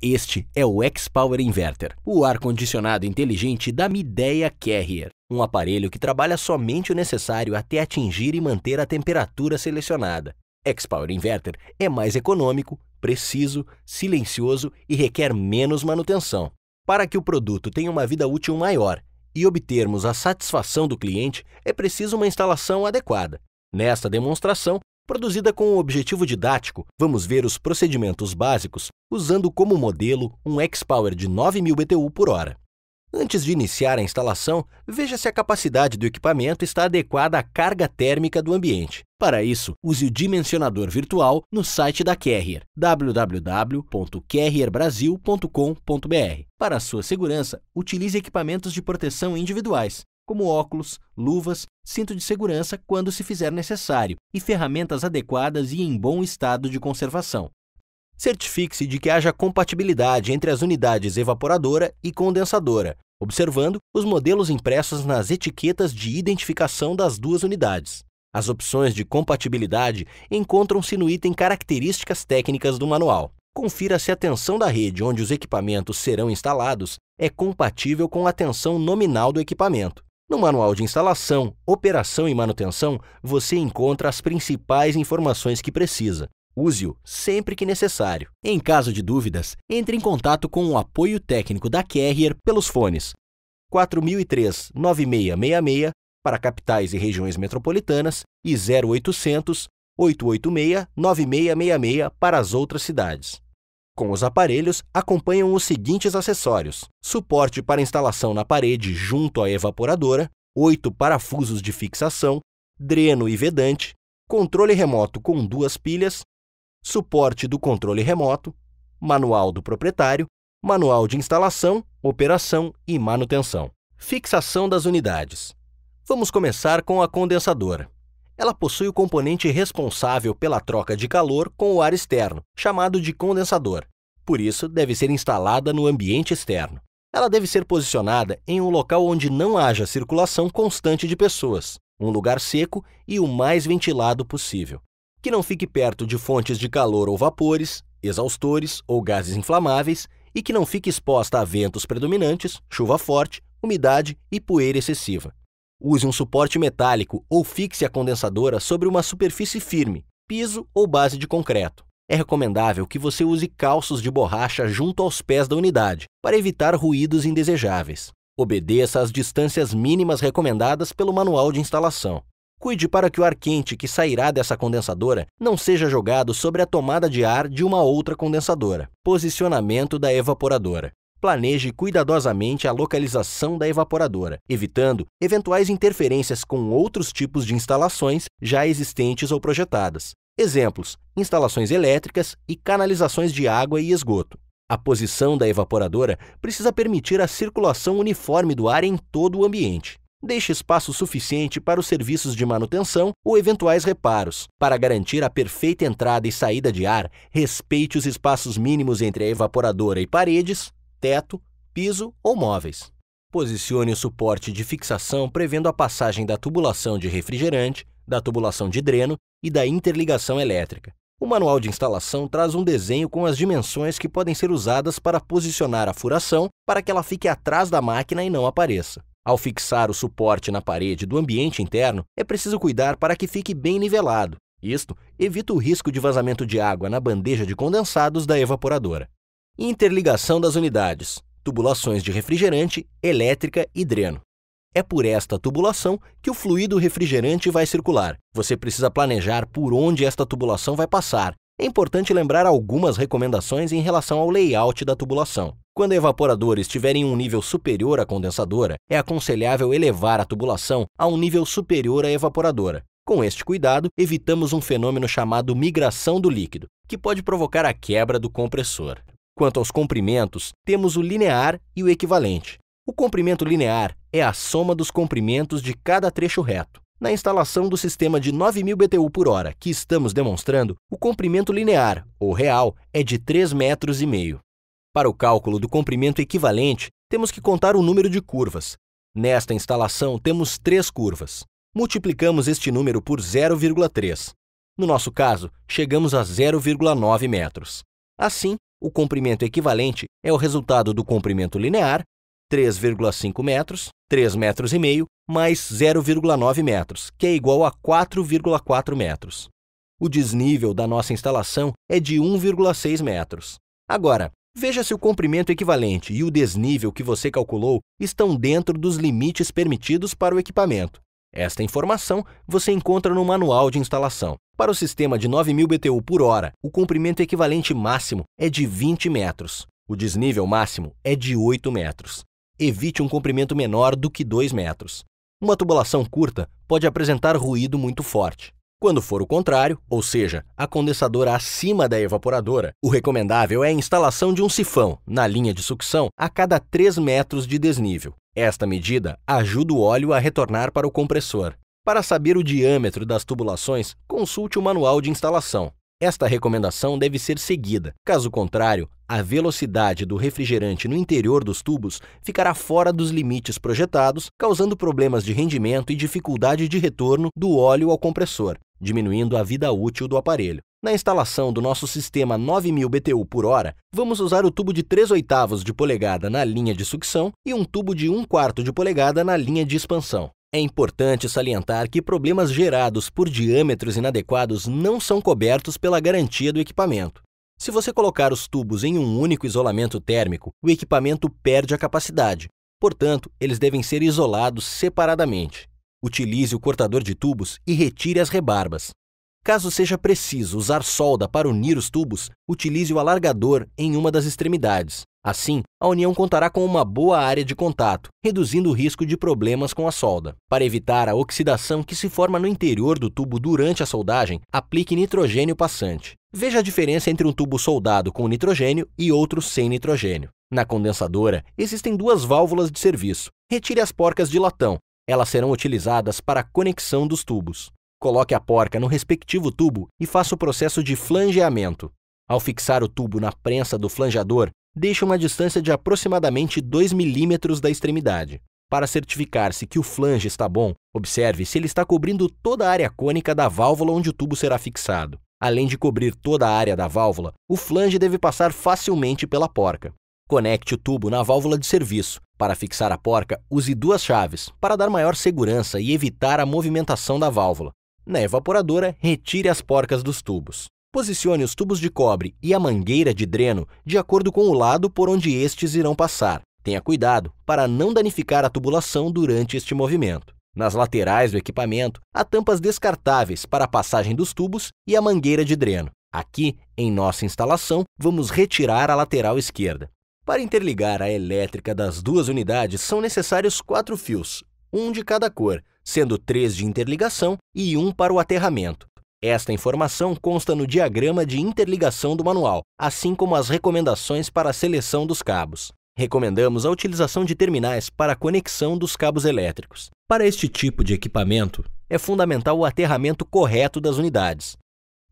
Este é o X-Power Inverter, o ar-condicionado inteligente da Midea Carrier, um aparelho que trabalha somente o necessário até atingir e manter a temperatura selecionada. X-Power Inverter é mais econômico, preciso, silencioso e requer menos manutenção. Para que o produto tenha uma vida útil maior e obtermos a satisfação do cliente, é preciso uma instalação adequada. Nesta demonstração, produzida com um objetivo didático, vamos ver os procedimentos básicos usando como modelo um X-Power de 9.000 BTU por hora. Antes de iniciar a instalação, veja se a capacidade do equipamento está adequada à carga térmica do ambiente. Para isso, use o dimensionador virtual no site da Carrier, www.carrierbrasil.com.br. Para a sua segurança, utilize equipamentos de proteção individuais, como óculos, luvas, cinto de segurança quando se fizer necessário e ferramentas adequadas e em bom estado de conservação. Certifique-se de que haja compatibilidade entre as unidades evaporadora e condensadora, observando os modelos impressos nas etiquetas de identificação das duas unidades. As opções de compatibilidade encontram-se no item Características Técnicas do manual. Confira se a tensão da rede onde os equipamentos serão instalados é compatível com a tensão nominal do equipamento. No manual de instalação, operação e manutenção, você encontra as principais informações que precisa. Use-o sempre que necessário. Em caso de dúvidas, entre em contato com o apoio técnico da Carrier pelos fones 4003-9666 para capitais e regiões metropolitanas e 0800-886-9666 para as outras cidades. Com os aparelhos, acompanham os seguintes acessórios: suporte para instalação na parede junto à evaporadora, 8 parafusos de fixação, dreno e vedante, controle remoto com 2 pilhas, suporte do controle remoto, manual do proprietário, manual de instalação, operação e manutenção. Fixação das unidades. Vamos começar com a condensadora. Ela possui o componente responsável pela troca de calor com o ar externo, chamado de condensador. Por isso, deve ser instalada no ambiente externo. Ela deve ser posicionada em um local onde não haja circulação constante de pessoas, um lugar seco e o mais ventilado possível. Que não fique perto de fontes de calor ou vapores, exaustores ou gases inflamáveis e que não fique exposta a ventos predominantes, chuva forte, umidade e poeira excessiva. Use um suporte metálico ou fixe a condensadora sobre uma superfície firme, piso ou base de concreto. É recomendável que você use calços de borracha junto aos pés da unidade, para evitar ruídos indesejáveis. Obedeça às distâncias mínimas recomendadas pelo manual de instalação. Cuide para que o ar quente que sairá dessa condensadora não seja jogado sobre a tomada de ar de uma outra condensadora. Posicionamento da evaporadora. Planeje cuidadosamente a localização da evaporadora, evitando eventuais interferências com outros tipos de instalações já existentes ou projetadas. Exemplos: instalações elétricas e canalizações de água e esgoto. A posição da evaporadora precisa permitir a circulação uniforme do ar em todo o ambiente. Deixe espaço suficiente para os serviços de manutenção ou eventuais reparos. Para garantir a perfeita entrada e saída de ar, respeite os espaços mínimos entre a evaporadora e paredes, teto, piso ou móveis. Posicione o suporte de fixação prevendo a passagem da tubulação de refrigerante, da tubulação de dreno e da interligação elétrica. O manual de instalação traz um desenho com as dimensões que podem ser usadas para posicionar a furação para que ela fique atrás da máquina e não apareça. Ao fixar o suporte na parede do ambiente interno, é preciso cuidar para que fique bem nivelado. Isto evita o risco de vazamento de água na bandeja de condensados da evaporadora. Interligação das unidades, tubulações de refrigerante, elétrica e dreno. É por esta tubulação que o fluido refrigerante vai circular. Você precisa planejar por onde esta tubulação vai passar. É importante lembrar algumas recomendações em relação ao layout da tubulação. Quando a evaporadora estiver em um nível superior à condensadora, é aconselhável elevar a tubulação a um nível superior à evaporadora. Com este cuidado, evitamos um fenômeno chamado migração do líquido, que pode provocar a quebra do compressor. Quanto aos comprimentos, temos o linear e o equivalente. O comprimento linear é a soma dos comprimentos de cada trecho reto. Na instalação do sistema de 9.000 BTU por hora que estamos demonstrando, o comprimento linear, ou real, é de 3,5 metros. Para o cálculo do comprimento equivalente, temos que contar o número de curvas. Nesta instalação, temos 3 curvas. Multiplicamos este número por 0,3. No nosso caso, chegamos a 0,9 metros. Assim, O comprimento equivalente é o resultado do comprimento linear, 3,5 metros, 3,5 metros, mais 0,9 metros, que é igual a 4,4 metros. O desnível da nossa instalação é de 1,6 metros. Agora, veja se o comprimento equivalente e o desnível que você calculou estão dentro dos limites permitidos para o equipamento. Esta informação você encontra no manual de instalação. Para o sistema de 9.000 BTU por hora, o comprimento equivalente máximo é de 20 metros. O desnível máximo é de 8 metros. Evite um comprimento menor do que 2 metros. Uma tubulação curta pode apresentar ruído muito forte. Quando for o contrário, ou seja, a condensadora acima da evaporadora, o recomendável é a instalação de um sifão na linha de sucção a cada 3 metros de desnível. Esta medida ajuda o óleo a retornar para o compressor. Para saber o diâmetro das tubulações, consulte o manual de instalação. Esta recomendação deve ser seguida. Caso contrário, a velocidade do refrigerante no interior dos tubos ficará fora dos limites projetados, causando problemas de rendimento e dificuldade de retorno do óleo ao compressor, diminuindo a vida útil do aparelho. Na instalação do nosso sistema 9.000 BTU por hora, vamos usar o tubo de 3/8 de polegada na linha de sucção e um tubo de 1/4 de polegada na linha de expansão. É importante salientar que problemas gerados por diâmetros inadequados não são cobertos pela garantia do equipamento. Se você colocar os tubos em um único isolamento térmico, o equipamento perde a capacidade. Portanto, eles devem ser isolados separadamente. Utilize o cortador de tubos e retire as rebarbas. Caso seja preciso usar solda para unir os tubos, utilize o alargador em uma das extremidades. Assim, a união contará com uma boa área de contato, reduzindo o risco de problemas com a solda. Para evitar a oxidação que se forma no interior do tubo durante a soldagem, aplique nitrogênio passante. Veja a diferença entre um tubo soldado com nitrogênio e outro sem nitrogênio. Na condensadora, existem duas válvulas de serviço. Retire as porcas de latão. Elas serão utilizadas para a conexão dos tubos. Coloque a porca no respectivo tubo e faça o processo de flangeamento. Ao fixar o tubo na prensa do flangeador, deixe uma distância de aproximadamente 2 milímetros da extremidade. Para certificar-se que o flange está bom, observe se ele está cobrindo toda a área cônica da válvula onde o tubo será fixado. Além de cobrir toda a área da válvula, o flange deve passar facilmente pela porca. Conecte o tubo na válvula de serviço. Para fixar a porca, use 2 chaves, para dar maior segurança e evitar a movimentação da válvula. Na evaporadora, retire as porcas dos tubos. Posicione os tubos de cobre e a mangueira de dreno de acordo com o lado por onde estes irão passar. Tenha cuidado para não danificar a tubulação durante este movimento. Nas laterais do equipamento, há tampas descartáveis para a passagem dos tubos e a mangueira de dreno. Aqui, em nossa instalação, vamos retirar a lateral esquerda. Para interligar a elétrica das duas unidades, são necessários 4 fios, um de cada cor, sendo 3 de interligação e 1 para o aterramento. Esta informação consta no diagrama de interligação do manual, assim como as recomendações para a seleção dos cabos. Recomendamos a utilização de terminais para a conexão dos cabos elétricos. Para este tipo de equipamento, é fundamental o aterramento correto das unidades.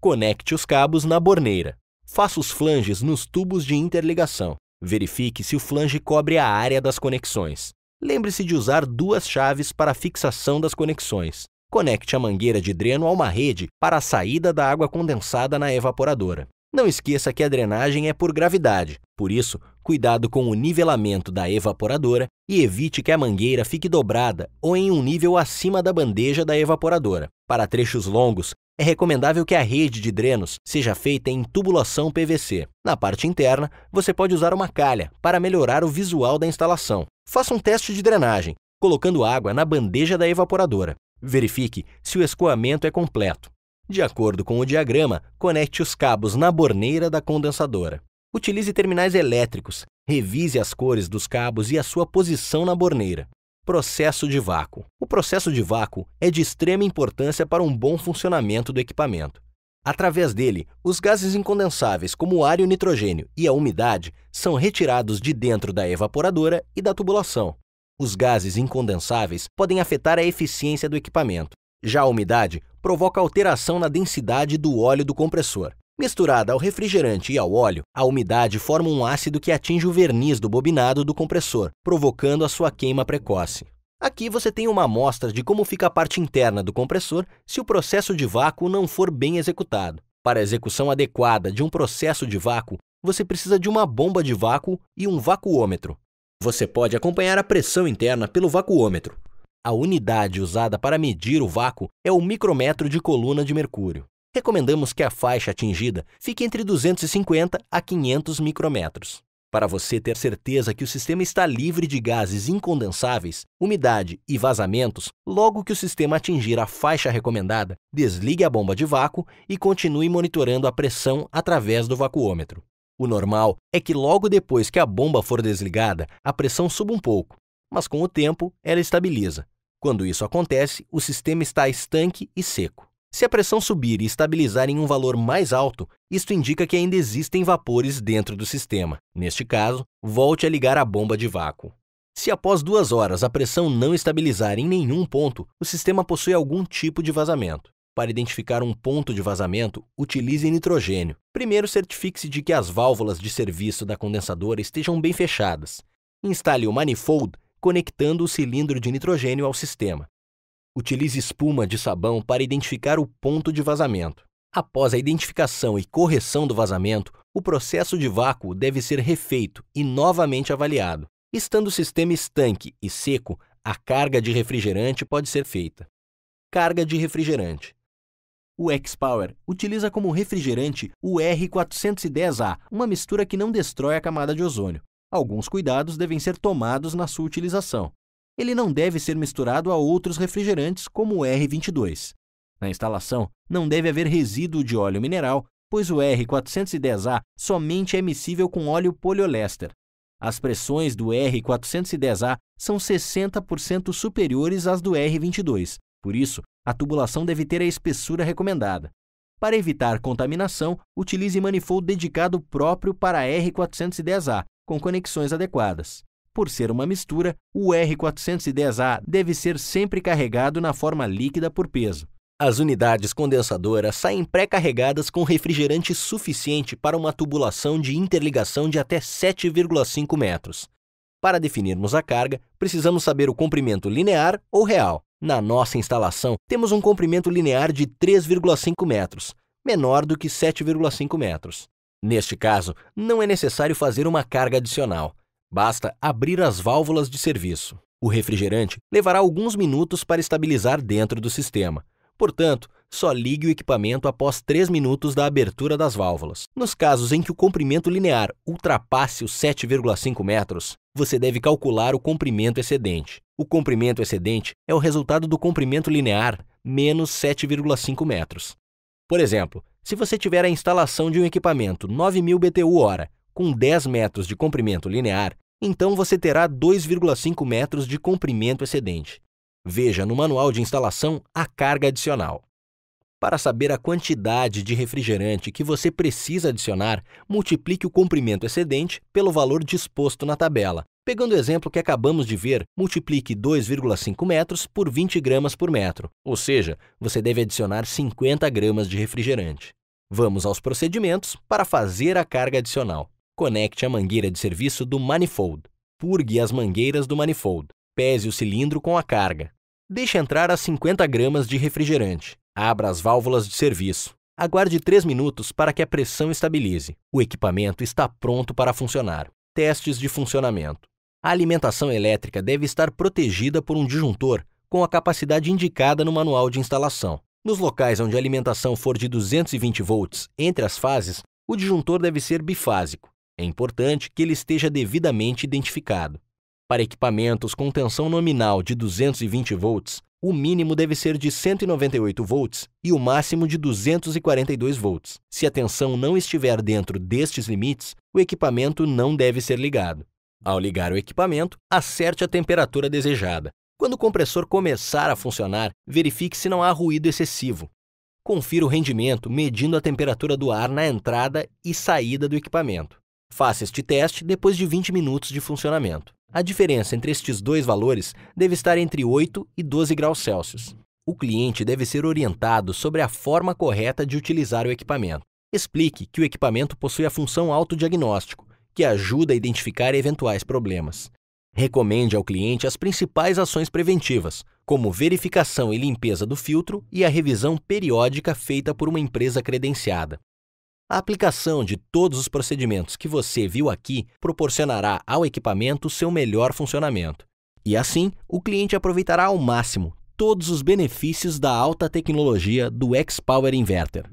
Conecte os cabos na borneira. Faça os flanges nos tubos de interligação. Verifique se o flange cobre a área das conexões. Lembre-se de usar 2 chaves para a fixação das conexões. Conecte a mangueira de dreno a uma rede para a saída da água condensada na evaporadora. Não esqueça que a drenagem é por gravidade, por isso, cuidado com o nivelamento da evaporadora e evite que a mangueira fique dobrada ou em um nível acima da bandeja da evaporadora. Para trechos longos, é recomendável que a rede de drenos seja feita em tubulação PVC. Na parte interna, você pode usar uma calha para melhorar o visual da instalação. Faça um teste de drenagem, colocando água na bandeja da evaporadora. Verifique se o escoamento é completo. De acordo com o diagrama, conecte os cabos na borneira da condensadora. Utilize terminais elétricos. Revise as cores dos cabos e a sua posição na borneira. Processo de vácuo. O processo de vácuo é de extrema importância para um bom funcionamento do equipamento. Através dele, os gases incondensáveis, como o ar e o nitrogênio e a umidade, são retirados de dentro da evaporadora e da tubulação. Os gases incondensáveis podem afetar a eficiência do equipamento. Já a umidade provoca alteração na densidade do óleo do compressor. Misturada ao refrigerante e ao óleo, a umidade forma um ácido que atinge o verniz do bobinado do compressor, provocando a sua queima precoce. Aqui você tem uma amostra de como fica a parte interna do compressor se o processo de vácuo não for bem executado. Para a execução adequada de um processo de vácuo, você precisa de uma bomba de vácuo e um vacuômetro. Você pode acompanhar a pressão interna pelo vacuômetro. A unidade usada para medir o vácuo é o micrômetro de coluna de mercúrio. Recomendamos que a faixa atingida fique entre 250 a 500 micrômetros. Para você ter certeza que o sistema está livre de gases incondensáveis, umidade e vazamentos, logo que o sistema atingir a faixa recomendada, desligue a bomba de vácuo e continue monitorando a pressão através do vacuômetro. O normal é que logo depois que a bomba for desligada, a pressão suba um pouco, mas com o tempo ela estabiliza. Quando isso acontece, o sistema está estanque e seco. Se a pressão subir e estabilizar em um valor mais alto, isto indica que ainda existem vapores dentro do sistema. Neste caso, volte a ligar a bomba de vácuo. Se após 2 horas a pressão não estabilizar em nenhum ponto, o sistema possui algum tipo de vazamento. Para identificar um ponto de vazamento, utilize nitrogênio. Primeiro, certifique-se de que as válvulas de serviço da condensadora estejam bem fechadas. Instale o manifold conectando o cilindro de nitrogênio ao sistema. Utilize espuma de sabão para identificar o ponto de vazamento. Após a identificação e correção do vazamento, o processo de vácuo deve ser refeito e novamente avaliado. Estando o sistema estanque e seco, a carga de refrigerante pode ser feita. Carga de refrigerante. O X-Power utiliza como refrigerante o R410A, uma mistura que não destrói a camada de ozônio. Alguns cuidados devem ser tomados na sua utilização. Ele não deve ser misturado a outros refrigerantes como o R22. Na instalação, não deve haver resíduo de óleo mineral, pois o R410A somente é miscível com óleo poliéster. As pressões do R410A são 60% superiores às do R22, por isso, a tubulação deve ter a espessura recomendada. Para evitar contaminação, utilize manifold dedicado próprio para R410A, com conexões adequadas. Por ser uma mistura, o R410A deve ser sempre carregado na forma líquida por peso. As unidades condensadoras saem pré-carregadas com refrigerante suficiente para uma tubulação de interligação de até 7,5 metros. Para definirmos a carga, precisamos saber o comprimento linear ou real. Na nossa instalação, temos um comprimento linear de 3,5 metros, menor do que 7,5 metros. Neste caso, não é necessário fazer uma carga adicional. Basta abrir as válvulas de serviço. O refrigerante levará alguns minutos para estabilizar dentro do sistema. Portanto, só ligue o equipamento após 3 minutos da abertura das válvulas. Nos casos em que o comprimento linear ultrapasse os 7,5 metros, você deve calcular o comprimento excedente. O comprimento excedente é o resultado do comprimento linear menos 7,5 metros. Por exemplo, se você tiver a instalação de um equipamento 9.000 BTU/hora com 10 metros de comprimento linear, então você terá 2,5 metros de comprimento excedente. Veja no manual de instalação a carga adicional. Para saber a quantidade de refrigerante que você precisa adicionar, multiplique o comprimento excedente pelo valor disposto na tabela. Pegando o exemplo que acabamos de ver, multiplique 2,5 metros por 20 gramas por metro, ou seja, você deve adicionar 50 gramas de refrigerante. Vamos aos procedimentos para fazer a carga adicional. Conecte a mangueira de serviço do manifold. Purgue as mangueiras do manifold. Pese o cilindro com a carga. Deixe entrar as 50 gramas de refrigerante. Abra as válvulas de serviço. Aguarde 3 minutos para que a pressão estabilize. O equipamento está pronto para funcionar. Testes de funcionamento. A alimentação elétrica deve estar protegida por um disjuntor com a capacidade indicada no manual de instalação. Nos locais onde a alimentação for de 220 volts entre as fases, o disjuntor deve ser bifásico. É importante que ele esteja devidamente identificado. Para equipamentos com tensão nominal de 220 volts, o mínimo deve ser de 198 volts e o máximo de 242 volts. Se a tensão não estiver dentro destes limites, o equipamento não deve ser ligado. Ao ligar o equipamento, acerte a temperatura desejada. Quando o compressor começar a funcionar, verifique se não há ruído excessivo. Confira o rendimento medindo a temperatura do ar na entrada e saída do equipamento. Faça este teste depois de 20 minutos de funcionamento. A diferença entre estes dois valores deve estar entre 8 e 12 graus Celsius. O cliente deve ser orientado sobre a forma correta de utilizar o equipamento. Explique que o equipamento possui a função autodiagnóstico, que ajuda a identificar eventuais problemas. Recomende ao cliente as principais ações preventivas, como verificação e limpeza do filtro e a revisão periódica feita por uma empresa credenciada. A aplicação de todos os procedimentos que você viu aqui proporcionará ao equipamento seu melhor funcionamento. E assim, o cliente aproveitará ao máximo todos os benefícios da alta tecnologia do X-Power Inverter.